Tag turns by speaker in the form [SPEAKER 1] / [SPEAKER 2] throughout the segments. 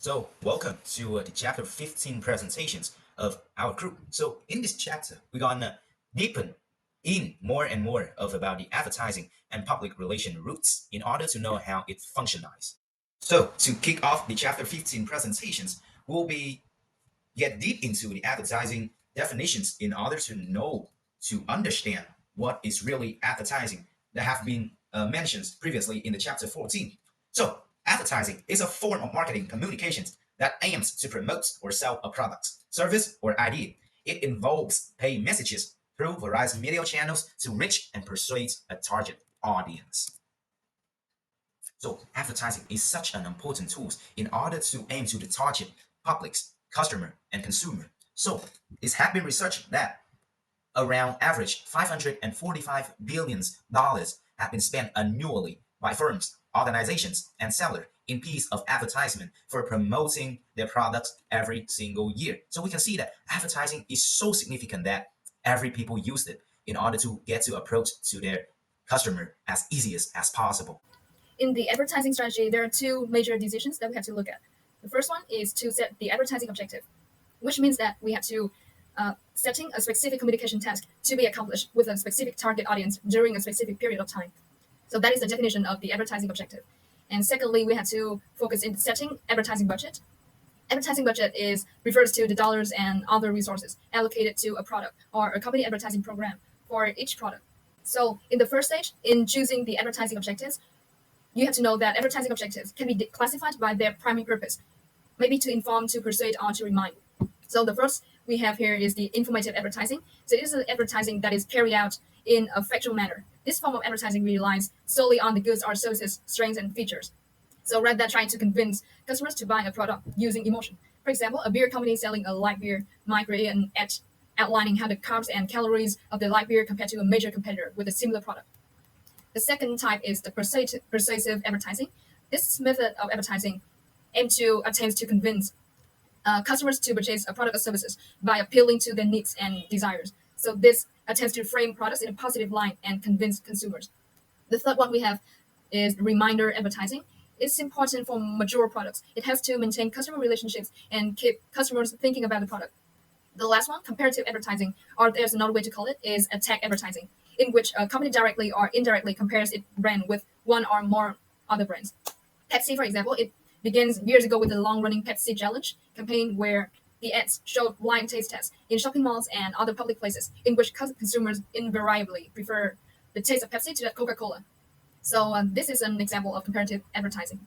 [SPEAKER 1] So, welcome to the chapter 15 presentations of our group. So, in this chapter, we're gonna deepen in more and more of about the advertising and public relation roots in order to know how it functions. So, to kick off the chapter 15 presentations, we'll be get deep into the advertising definitions in order to know to understand what is really advertising that have been mentioned previously in the chapter 14. So advertising is a form of marketing communications that aims to promote or sell a product, service, or idea. It involves paying messages through various media channels to reach and persuade a target audience. So advertising is such an important tool in order to aim to the target publics, customer, and consumer. So it has been researched that around average $545 billion have been spent annually by firms, organizations, and sellers in piece of advertisement for promoting their products every single year. So we can see that advertising is so significant that every people use it in order to get to approach to their customer as easy as possible.
[SPEAKER 2] In the advertising strategy, there are two major decisions that we have to look at. The first one is to set the advertising objective, which means that we have to setting a specific communication task to be accomplished with a specific target audience during a specific period of time. So that is the definition of the advertising objective. And secondly, we have to focus in setting advertising budget. Advertising budget is refers to the dollars and other resources allocated to a product or a company advertising program for each product. So in the first stage, in choosing the advertising objectives, you have to know that advertising objectives can be classified by their primary purpose, maybe to inform, to persuade, or to remind. So the first we have here is the informative advertising. So this is advertising that is carried out in a factual manner. This form of advertising relies solely on the goods or services, strengths, and features. So rather than trying to convince customers to buy a product using emotion. For example, a beer company selling a light beer might create an ad outlining how the carbs and calories of the light beer compare to a major competitor with a similar product. The second type is the persuasive advertising. This method of advertising aims to attempts to convince customers to purchase a product or services by appealing to their needs and desires. So this attempts to frame products in a positive light and convince consumers. The third one we have is reminder advertising. It's important for mature products. It has to maintain customer relationships and keep customers thinking about the product. The last one, comparative advertising, or there's another way to call it, is attack advertising, in which a company directly or indirectly compares its brand with one or more other brands. Pepsi, for example, it begins years ago with the long-running Pepsi Challenge campaign where the ads showed blind taste tests in shopping malls and other public places in which consumers invariably prefer the taste of Pepsi to that Coca-Cola. So this is an example of comparative advertising.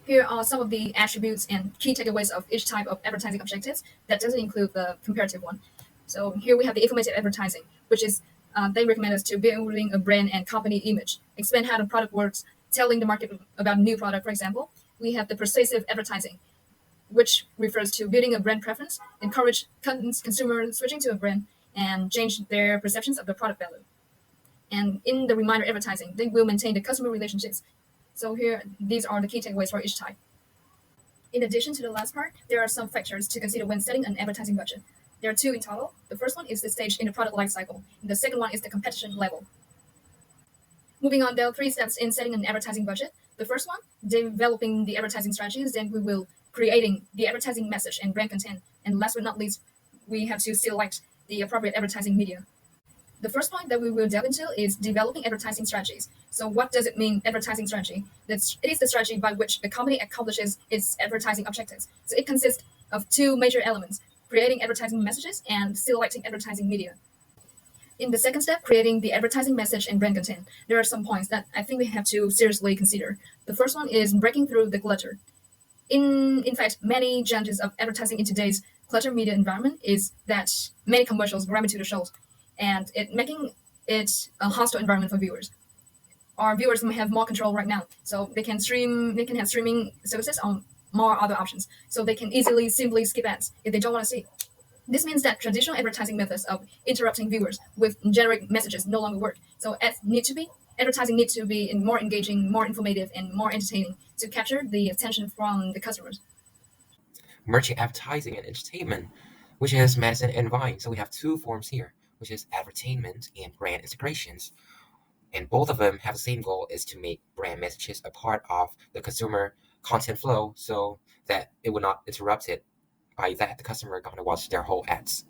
[SPEAKER 2] Here are some of the attributes and key takeaways of each type of advertising objectives that doesn't include the comparative one. So here we have the informative advertising, which is they recommend us to building a brand and company image, expand how the product works, telling the market about a new product, for example. We have the persuasive advertising, which refers to building a brand preference, encourage consumers switching to a brand, and change their perceptions of the product value. And in the reminder advertising, they will maintain the customer relationships. So here, these are the key takeaways for each type. In addition to the last part, there are some factors to consider when setting an advertising budget. There are two in total. The first one is the stage in the product life cycle, and the second one is the competition level. Moving on, there are three steps in setting an advertising budget. The first one, developing the advertising strategies, then we will creating the advertising message and brand content. And last but not least, we have to select the appropriate advertising media. The first point that we will delve into is developing advertising strategies. So what does it mean, advertising strategy? It is the strategy by which the company accomplishes its advertising objectives. So it consists of two major elements, creating advertising messages and selecting advertising media. In the second step, creating the advertising message and brand content, there are some points that I think we have to seriously consider. The first one is breaking through the clutter. In fact, many challenges of advertising in today's clutter media environment is that many commercials ram into the shows, and it making it a hostile environment for viewers. Our viewers may have more control right now, so they can have streaming services on more other options, so they can easily simply skip ads if they don't want to see. This means that traditional advertising methods of interrupting viewers with generic messages no longer work. So advertising needs to be more engaging, more informative, and more entertaining to capture the attention from the customers.
[SPEAKER 3] Merchant advertising and entertainment, which is medicine and wine. So we have two forms here, which is advertainment and brand integrations. And both of them have the same goal, is to make brand messages a part of the consumer content flow. So that it will not interrupt it. By that, the customer gonna watch their whole ads.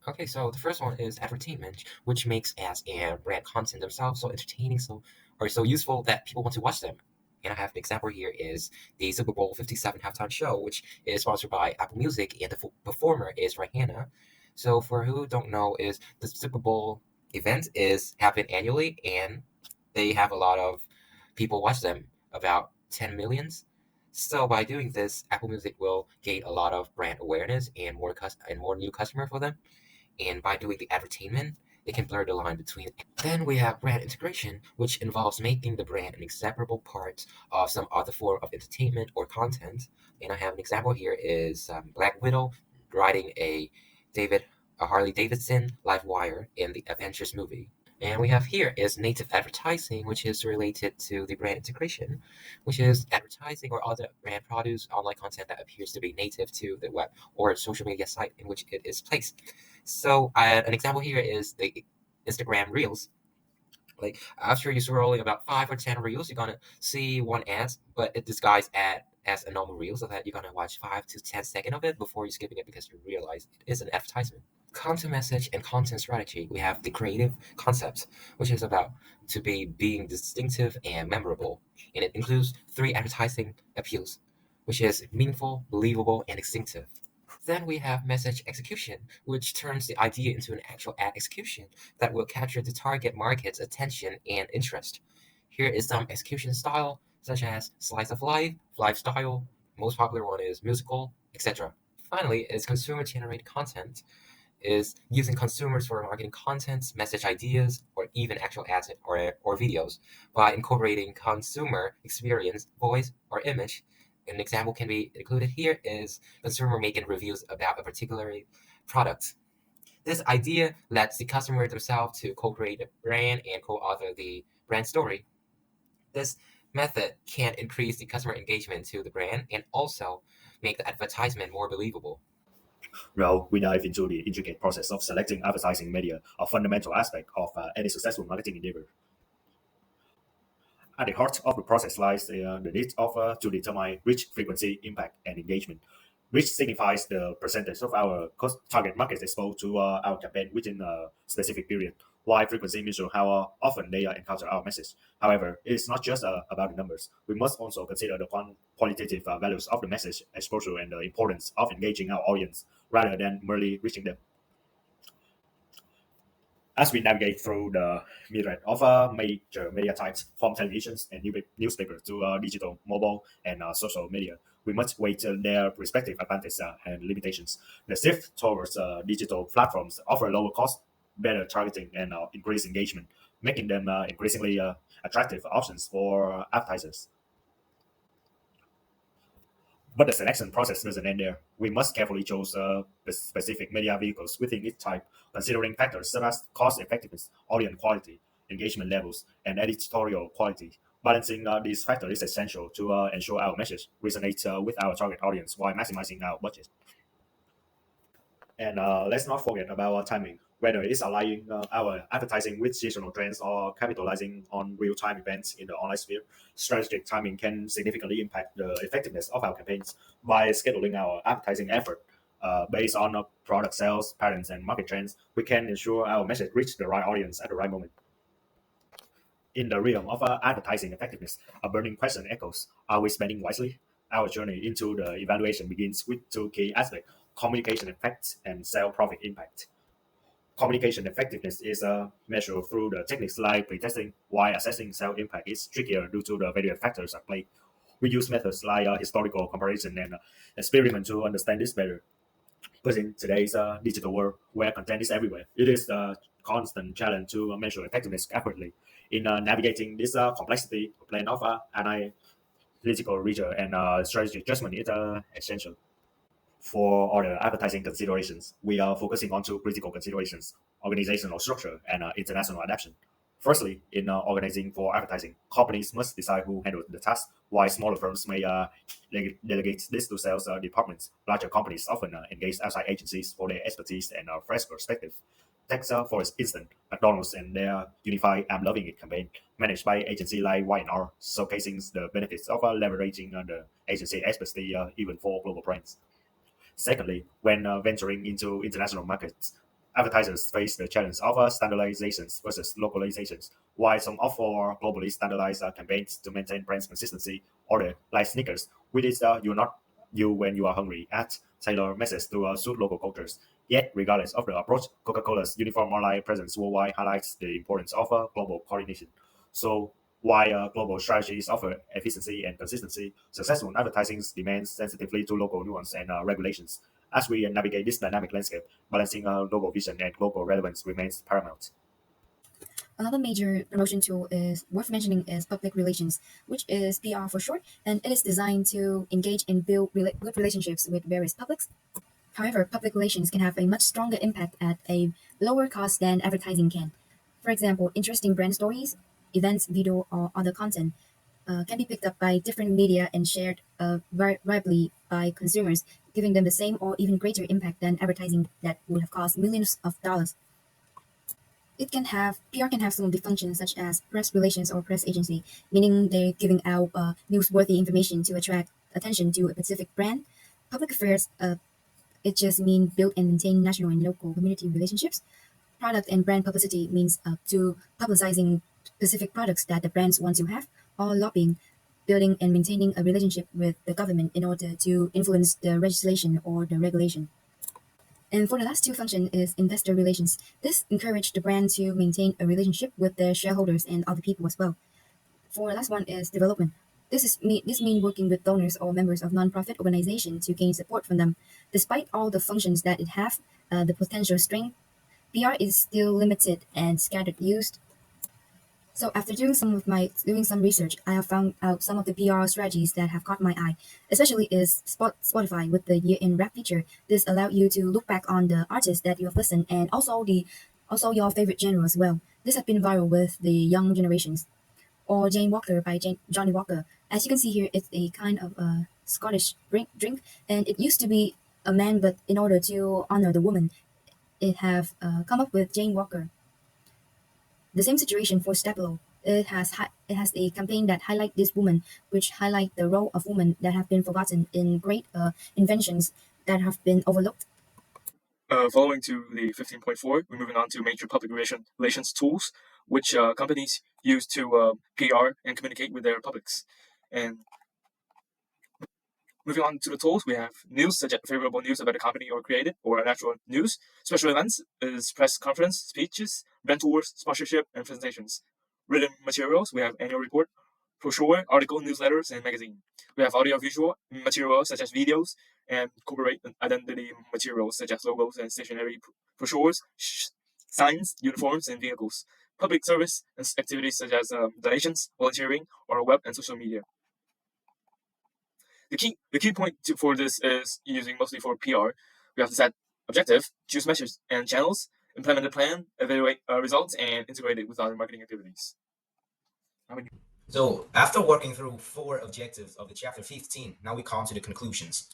[SPEAKER 3] Okay, so the first one is entertainment, which makes ads and brand content themselves so entertaining, so useful that people want to watch them. And I have an example here is the Super Bowl 57 halftime show, which is sponsored by Apple Music, and the performer is Rihanna. So for who don't know, is the Super Bowl event is happen annually, and they have a lot of people watch them, about 10 millions. So by doing this, Apple Music will gain a lot of brand awareness and more new customer for them. And by doing the entertainment, they can blur the line between. Then we have brand integration, which involves making the brand an inseparable part of some other form of entertainment or content. And I have an example here is Black Widow riding a Harley Davidson live wire in the Avengers movie. And we have here is native advertising, which is related to the brand integration, which is advertising or other brand produce online content that appears to be native to the web or social media site in which it is placed. So an example here is the Instagram Reels. Like after you scrolling about 5 or 10 reels, you're gonna see one ad, but it disguised as a normal reel, so that you're gonna watch 5 to 10 seconds of it before you're skipping it because you realize it is an advertisement. Content message and content strategy. We have the creative concept, which is about to be being distinctive and memorable, and it includes 3 advertising appeals, which is meaningful, believable, and distinctive. Then we have message execution, which turns the idea into an actual ad execution that will capture the target market's attention and interest. Here is some execution style, such as slice of life, lifestyle, most popular one is musical, etc. Finally, is consumer generated content, is using consumers for marketing content, message ideas, or even actual ads or videos by incorporating consumer experience, voice, or image. An example can be included here is consumer making reviews about a particular product. This idea lets the customer themselves to co-create a brand and co-author the brand story. This method can increase the customer engagement to the brand and also make the advertisement more believable.
[SPEAKER 4] Now, we dive into the intricate process of selecting advertising media, a fundamental aspect of any successful marketing endeavor. At the heart of the process lies the need to determine reach, frequency, impact, and engagement. Reach signifies the percentage of our target market exposed to our campaign within a specific period, while frequency measures how often they encounter our message. However, it is not just about the numbers. We must also consider the qualitative values of the message exposure and the importance of engaging our audience rather than merely reaching them. As we navigate through the myriad of major media types, from televisions and newspapers to digital, mobile, and social media, we must weigh their respective advantages and limitations. The shift towards digital platforms offer lower cost, better targeting, and increased engagement, making them increasingly attractive options for advertisers. But the selection process doesn't end there. We must carefully choose the specific media vehicles within each type, considering factors such as cost effectiveness, audience quality, engagement levels, and editorial quality. Balancing these factors is essential to ensure our message resonates with our target audience while maximizing our budget. And let's not forget about timing, whether it's aligning our advertising with seasonal trends or capitalizing on real time events in the online sphere. Strategic timing can significantly impact the effectiveness of our campaigns. By scheduling our advertising effort based on product sales patterns and market trends, we can ensure our message reaches the right audience at the right moment. In the realm of advertising effectiveness, a burning question echoes: are we spending wisely? Our journey into the evaluation begins with 2 key aspects: communication effects and sales profit impact. Communication effectiveness is measured through the techniques like pretesting, while assessing sales impact is trickier due to the various factors at play. We use methods like historical comparison and experiment to understand this better. But in today's digital world, where content is everywhere, it is a constant challenge to measure effectiveness accurately. In navigating this complexity, a plan of analytical research and strategic judgment is essential. For other advertising considerations, we are focusing on 2 critical considerations: organizational structure and international adaptation. Firstly, in organizing for advertising, companies must decide who handles the task, while smaller firms may delegate this to sales departments. Larger companies often engage outside agencies for their expertise and fresh perspective. Take, for instance, McDonald's and their Unified I'm Loving It campaign, managed by agency like Y&R, showcasing the benefits of leveraging the agency expertise even for global brands. Secondly, when venturing into international markets, advertisers face the challenge of standardizations versus localizations. While some offer globally standardized campaigns to maintain brand consistency, or like sneakers, which is you not you when you are hungry at tailor message to suit local cultures. Yet, regardless of the approach, Coca-Cola's uniform online presence worldwide highlights the importance of global coordination. So, while global strategies offer efficiency and consistency, successful advertising demands sensitively to local nuance and regulations. As we navigate this dynamic landscape, balancing local vision and global relevance remains paramount.
[SPEAKER 5] Another major promotion tool is worth mentioning is public relations, which is PR for short, and it is designed to engage and build good relationships with various publics. However, public relations can have a much stronger impact at a lower cost than advertising can. For example, interesting brand stories, events, video, or other content can be picked up by different media and shared variably by consumers, giving them the same or even greater impact than advertising that would have cost millions of dollars. It can have PR can have some of the functions such as press relations or press agency, meaning they're giving out newsworthy information to attract attention to a specific brand. Public affairs, it just means build and maintain national and local community relationships. Product and brand publicity means to publicizing specific products that the brands want to have, or lobbying, building and maintaining a relationship with the government in order to influence the legislation or the regulation. And for the last two function is investor relations. This encourage the brand to maintain a relationship with their shareholders and other people as well. For the last one is development. This mean working with donors or members of nonprofit organization to gain support from them. Despite all the functions that it have, the potential strength, PR is still limited and scattered used. So after doing some research, I have found out some of the PR strategies that have caught my eye. Especially is Spotify with the year-end rap feature. This allowed you to look back on the artists that you have listened and also your favorite genre as well. This has been viral with the young generations. Or Jane Walker by Johnny Walker. As you can see here, it's a kind of a Scottish drink, and it used to be a man, but in order to honor the woman, it have come up with Jane Walker. The same situation for Stapelo. It has a campaign that highlight this woman, which highlight the role of women that have been forgotten in great inventions that have been overlooked.
[SPEAKER 6] Following to the 15.4, we're moving on to major public relations tools, which companies use to PR and communicate with their publics. And moving on to the tools, we have news, such as favorable news about a company or created, or natural news. Special events is press conference, speeches, brand tours, sponsorship, and presentations. Written materials, we have annual report, brochure, article, newsletters, and magazine. We have audio-visual materials such as videos and corporate identity materials such as logos and stationery brochures, signs, uniforms, and vehicles. Public service activities such as donations, volunteering, or web and social media. The key point for this is using mostly for PR. We have to set objective, choose measures and channels, implement a plan, evaluate results, and integrate it with other marketing activities.
[SPEAKER 1] So after working through 4 objectives of the chapter 15, now we come to the conclusions.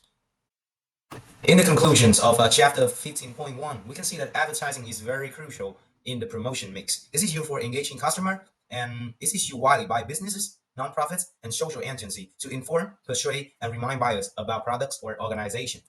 [SPEAKER 1] In the conclusions of chapter 15.1, we can see that advertising is very crucial in the promotion mix. This is used for engaging customer, and this is used widely by businesses, nonprofits, and social agencies to inform, persuade, and remind buyers about products or organization.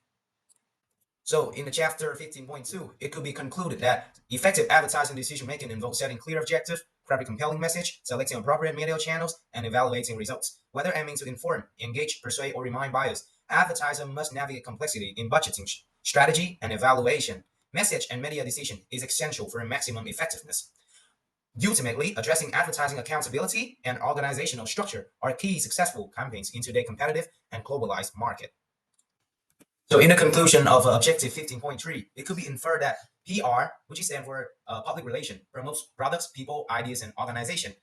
[SPEAKER 1] So in the chapter 15.2, it could be concluded that effective advertising decision making involves setting clear objectives, crafting compelling message, selecting appropriate media channels, and evaluating results. Whether aiming to inform, engage, persuade, or remind buyers, advertiser must navigate complexity in budgeting, strategy, and evaluation. Message and media decision is essential for maximum effectiveness. Ultimately, addressing advertising accountability and organizational structure are key successful campaigns in today's competitive and globalized market. So in the conclusion of objective 15.3, it could be inferred that PR, which is stand for public relation, promotes products, people, ideas, and organization.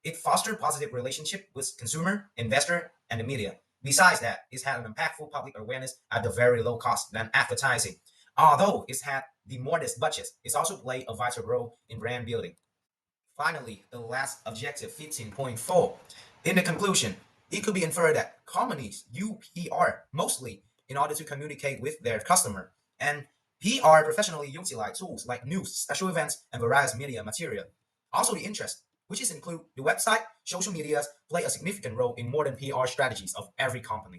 [SPEAKER 1] It fosters positive relationship with consumer, investor, and the media. Besides that, it's had an impactful public awareness at the very low cost than advertising. Although it's had the modest budget, it's also played a vital role in brand building. Finally, the last objective, 15.4. In the conclusion, it could be inferred that companies use PR mostly in order to communicate with their customer. And PR professionally utilize tools like news, special events, and various media material. Also, the interest, which is include the website, social medias, play a significant role in modern PR strategies of every company.